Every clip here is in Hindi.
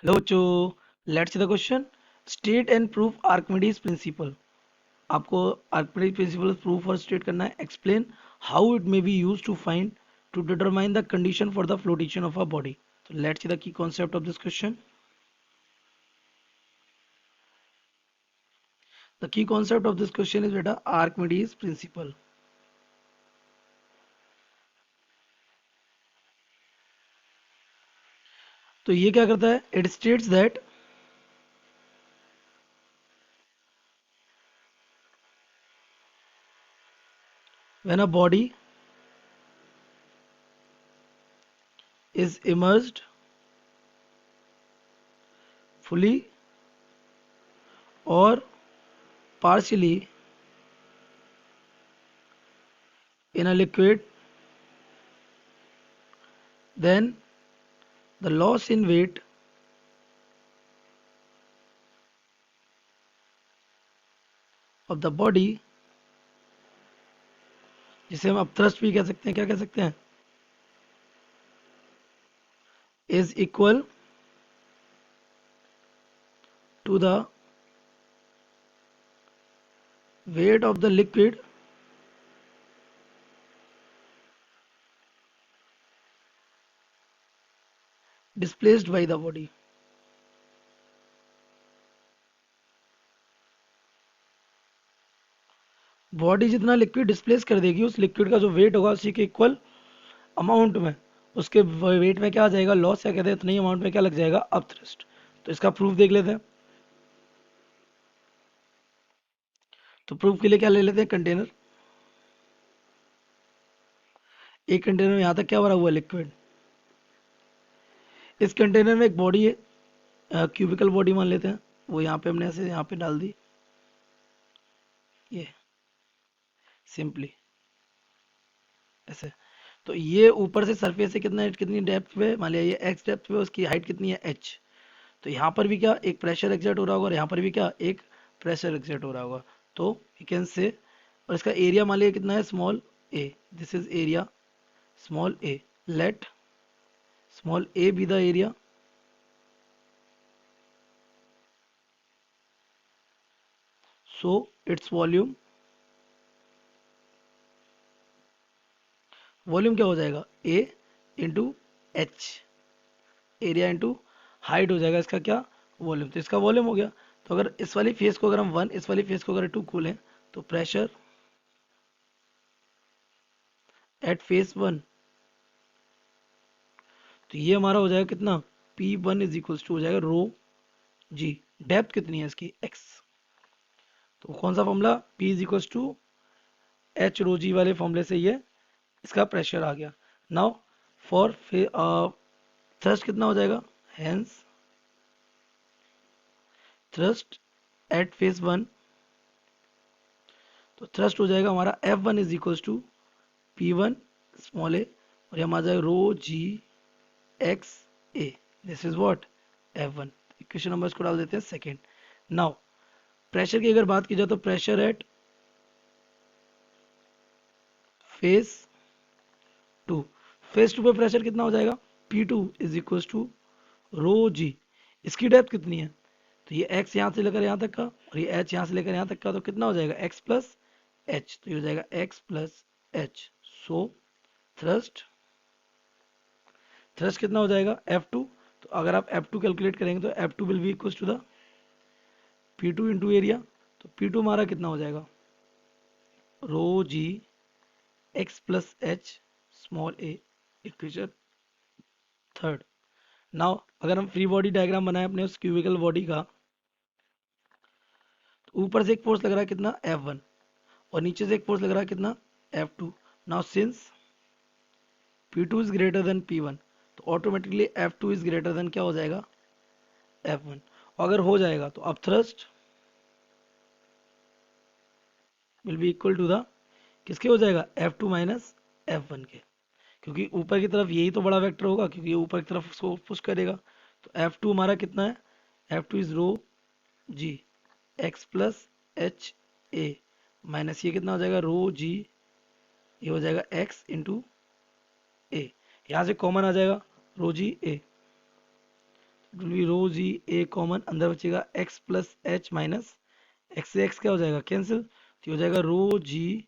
Hello, बच्चों. Let's see the question. State and prove Archimedes principle. आपको Archimedes principle proof और state करना है. Explain how it may be used to find to determine the condition for the flotation of a body. So let's see the key concept of this question. The key concept of this question is बेटा Archimedes principle. तो ये क्या करता है? It states that when a body is immersed fully or partially in a liquid, then the loss in weight of the body, जिसे हम अपथ्रस्ट भी कह सकते हैं, क्या कह सकते हैं, is equal to the weight of the liquid displaced by the body. Body जितना लिक्विड डिस्प्लेस कर देगी उस लिक्विड का जो वेट होगा उसी के इक्वल अमाउंट में, उसके वेट में क्या आ जाएगा, लॉस, क्या कहते हैं, इतने ही अमाउंट में क्या लग जाएगा, अपथ्रस्ट. तो इसका प्रूफ देख लेते हैं. तो प्रूफ के लिए क्या ले लेते हैं, कंटेनर. एक कंटेनर में यहाँ तक क्या भरा हुआ है, लिक्विड. इस कंटेनर में एक बॉडी है, क्यूबिकल बॉडी मान लेते हैं. वो यहाँ पे हमने ऐसे यहाँ पे डाल दी, ये सिंपली ऐसे. तो ये ऊपर से सरफेस से कितना, कितनी डेप्थ पे, मान लिया ये एक्स डेप्थ पे, उसकी हाइट कितनी है, एच. तो यहाँ पर भी क्या एक प्रेशर एक्सर्ट हो रहा होगा और यहाँ पर भी क्या एक प्रेशर एक्सर्ट हो रहा होगा. तो यू कैन से, और इसका एरिया मान लिया कितना है, small a. This is area small a. Let small a be the area. So it's volume, volume क्या हो जाएगा, a into h, area into height हो जाएगा इसका क्या, वॉल्यूम. तो इसका वॉल्यूम हो गया. तो अगर इस वाली फेस को अगर हम 1, इस वाली फेस को अगर 2 खोलें, तो प्रेशर एट फेस 1, तो ये हमारा हो जाएगा कितना, P1 इज इक्वल्स टू हो जाएगा रो जी. डेप्थ कितनी है इसकी, x. तो कौन सा formula, P is equals to h rho g वाले फॉर्मूले से ये इसका प्रेशर आ गया. नाउ फॉर थ्रस्ट कितना हो जाएगा, हेंस थ्रस्ट एट फेस 1, तो थ्रस्ट हो जाएगा हमारा F1 is equals to P1 small a, और ये हमारा जाएगा rho g x a. This is what, F1. Equation number इसको डाल देते हैं सेकेंड. नाउ प्रेशर की अगर बात की जाए तो प्रेशर एट फेस 2, फेस 2 पे प्रेशर कितना हो जाएगा, P2 इज इक्वल टू रो जी. इसकी डेप्थ कितनी है, तो ये x यहाँ से लेकर यहाँ तक का और ये h यहाँ से लेकर यहाँ तक का, तो कितना हो जाएगा, x प्लस एच. तो ये हो जाएगा x प्लस एच. सो थ्रस्ट, थ्रस्ट कितना हो जाएगा, F2. तो अगर आप F2 कैलकुलेट करेंगे तो F2 will be equal to the P2 into area. तो P2 हमारा कितना हो जाएगा, rho g x plus h small a. Equation third. Now अगर हम फ्री बॉडी डायग्राम बनाए अपने उस क्यूबिकल बॉडी का, तो ऊपर से एक फोर्स लग रहा है कितना, F1, और नीचे से एक फोर्स लग रहा है कितना, F2. Now since P2 is greater than P1, तो automatically F2 is greater than क्या हो जाएगा, F1. अगर हो जाएगा तो अब thrust will be equal to the, किसके हो जाएगा, F2 माइनस F1 के. क्योंकि ऊपर की तरफ यही तो बड़ा वेक्टर होगा, क्योंकि ये ऊपर की तरफ उसको पुश करेगा. तो F2 हमारा कितना है, F2 is rho g x plus h a, minus ये कितना हो जाएगा, रो जी, ये हो जाएगा एक्स इंटू ए. यहाँ से कॉमन आ जाएगा rho g a. It will be rho g a common, अंदर बचेगा x plus h minus x से एक्स क्या हो जाएगा कैंसिल, तो ये हो जाएगा रो जी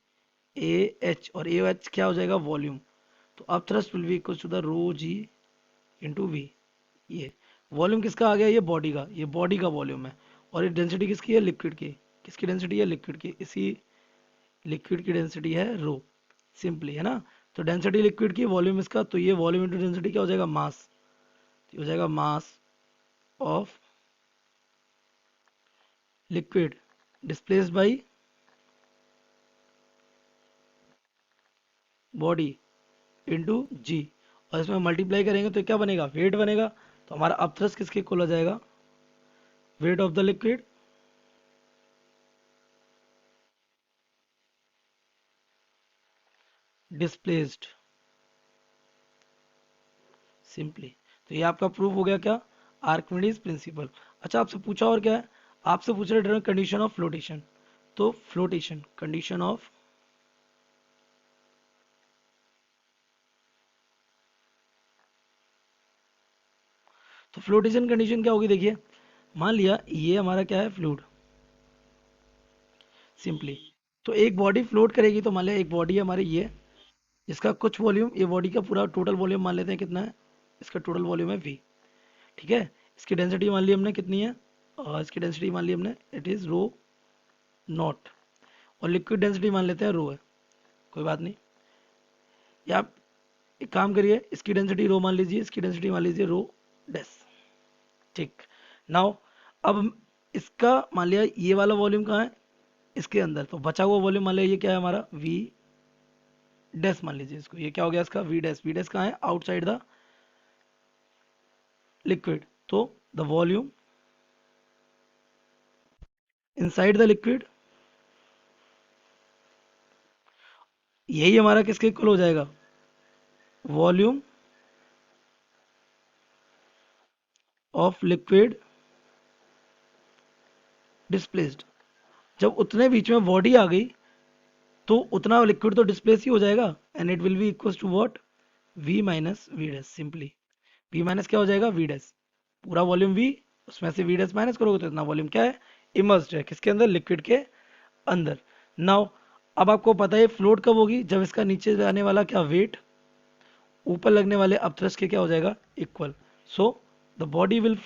ए एच, और ए एच क्या हो जाएगा वॉल्यूम। तो अब thrust will be equal to the rho g into V. ये वॉल्यूम किसका आ गया, ये बॉडी का, ये बॉडी का वॉल्यूम है। और ये डेंसिटी किसकी है, लिक्विड की। किसकी डेंसिटी है, लिक्विड की। इसी लिक्विड की डेंसिटी है रो, सिंपली, है ना। तो डेंसिटी लिक्विड की, वॉल्यूम इसका, तो ये वॉल्यूम इंटू डेंसिटी क्या हो जाएगा, मास। तो ये हो जाएगा mass of liquid displaced by body into g, और इसमें मल्टीप्लाई करेंगे तो क्या बनेगा, वेट बनेगा। तो हमारा अपथ्रस्ट किसके इक्वल हो जाएगा, weight of the liquid displaced, simply. तो ये आपका प्रूफ हो गया क्या, आर्किमिडीज प्रिंसिपल। अच्छा, आपसे पूछा और क्या है, आपसे पूछ रहे कंडीशन ऑफ फ्लोटेशन। तो फ्लोटेशन कंडीशन ऑफ, तो फ्लोटेशन कंडीशन क्या होगी, देखिए मान लिया ये हमारा क्या है, फ्लूइड, सिंपली। तो एक बॉडी फ्लोट करेगी, तो मान लिया एक बॉडी है हमारी ये, इसका कुछ वॉल्यूम, ये बॉडी का पूरा टोटल वॉल्यूम मान लेते हैं कितना है, इसका टोटल वॉल्यूम है वी, ठीक है। इसकी डेंसिटी मान ली हमने कितनी है, और इसकी डेंसिटी मान ली हमने इट इज रो नॉट, और लिक्विड डेंसिटी मान लेते हैं रो है, कोई बात नहीं। या आप एक काम करिए, इसकी डेंसिटी रो मान लीजिए, इसकी डेंसिटी मान लीजिए रो डेस, ठीक। नाउ अब इसका मान लिया ये वाला वॉल्यूम कहाँ है, इसके अंदर, तो बचा हुआ वॉल्यूम मान लिया ये क्या है हमारा वी डेस, मान लीजिए इसको, ये क्या हो गया इसका वी डेस। वी डेस कहाँ है, आउटसाइड द लिक्विड, तो the volume inside the liquid, यही हमारा किसके इक्वल हो जाएगा, वॉल्यूम ऑफ लिक्विड डिस्प्लेस्ड। जब उतने बीच में बॉडी आ गई, तो उतना लिक्विड तो डिस्प्लेस ही हो जाएगा, and it will be equal to what, V minus V dash, simply. V minus क्या हो जाएगा, वी डैश, पूरा वॉल्यूम वी, उसमें से वी डैश माइनस करोगे तो इतना वॉल्यूम क्या है, इमर्स्ड है किसके अंदर, लिक्विड के अंदर। नाउ अब आपको पता है फ्लोट कब होगी, जब इसका नीचे जाने वाला क्या वेट ऊपर लगने वाले अपथ्रस्ट के क्या हो जाएगा, equal. So the body will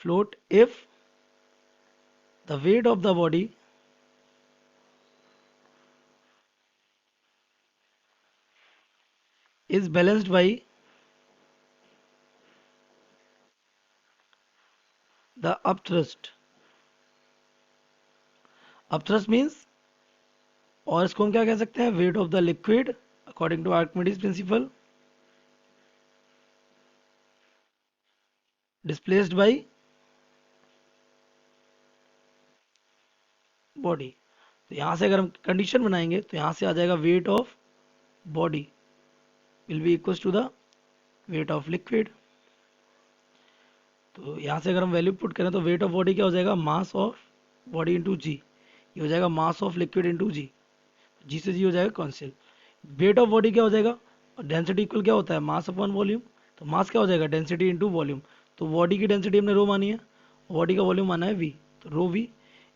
float if the weight of the body is balanced by the upthrust. Upthrust means, और इसको हम क्या कह सकते हैं, weight of the liquid according to Archimedes principle displaced by body. तो यहां से अगर हम कंडीशन बनाएंगे तो यहां से आ जाएगा weight of body will be equal to the weight of liquid. तो यहाँ से अगर हम वैल्यू पुट करें तो वेट ऑफ बॉडी क्या हो जाएगा, मास ऑफ बॉडी इंटू जी, ये हो जाएगा मास ऑफ लिक्विड इंटू जी, जी से जी हो जाएगा कॉन्स्टेंट। वेट ऑफ बॉडी क्या हो जाएगा, और डेंसिटी इक्वल क्या होता है, मास अपॉन वॉल्यूम। तो मास क्या हो जाएगा, डेंसिटी इंटू वॉल्यूम। तो बॉडी की डेंसिटी हमने रो मानी है, बॉडी का वॉल्यूम माना है वी, तो rho V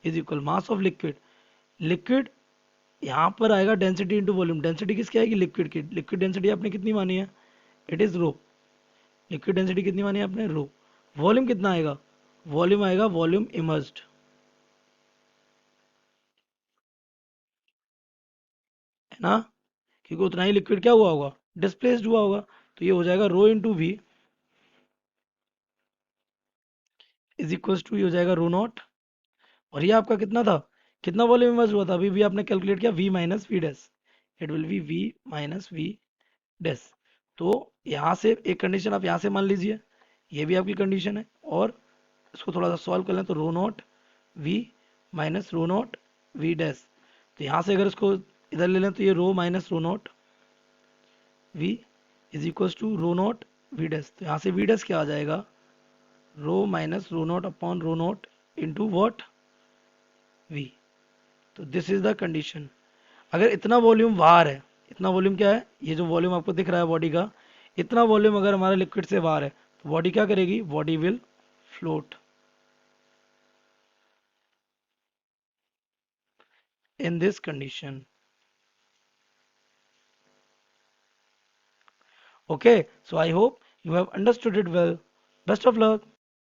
is equal mass of liquid. Liquid यहाँ पर आएगा डेंसिटी इंटू वॉल्यूम, डेंसिटी किसकी आएगी, लिक्विड की। लिक्विड डेंसिटी आपने कितनी मानी है, it is rho, liquid density कितनी मानी है आपने, रो। वॉल्यूम कितना आएगा, वॉल्यूम आएगा वॉल्यूम इमर्स्ड, है ना, क्योंकि उतना ही लिक्विड क्या हुआ होगा, डिस्प्लेस्ड हुआ होगा। तो ये हो जाएगा rho into V is equal to, ये हो जाएगा रो नॉट। और ये आपका कितना था, कितना वॉल्यूम इमर्ज हुआ था, अभी भी आपने कैलकुलेट किया V minus V dash, it will be V minus V dash. तो यहाँ से एक कंडीशन आप यहाँ से मान लीजिए, ये भी आपकी कंडीशन है, और इसको थोड़ा सा सॉल्व कर लें तो rho naught V minus rho naught V dash. तो यहाँ से अगर इसको इधर ले लें तो ये rho minus rho naught V is equal to rho naught V dash. तो यहाँ से वी डैश क्या आ जाएगा, rho minus rho naught upon rho naught into what, V. तो दिस इज द कंडीशन। अगर इतना वॉल्यूम बाहर है, इतना वॉल्यूम क्या है, ये जो वॉल्यूम आपको दिख रहा है बॉडी का, इतना वॉल्यूम अगर हमारा लिक्विड से बाहर है तो बॉडी क्या करेगी, body will float in this condition. Okay, so I hope you have understood it well. Best of luck.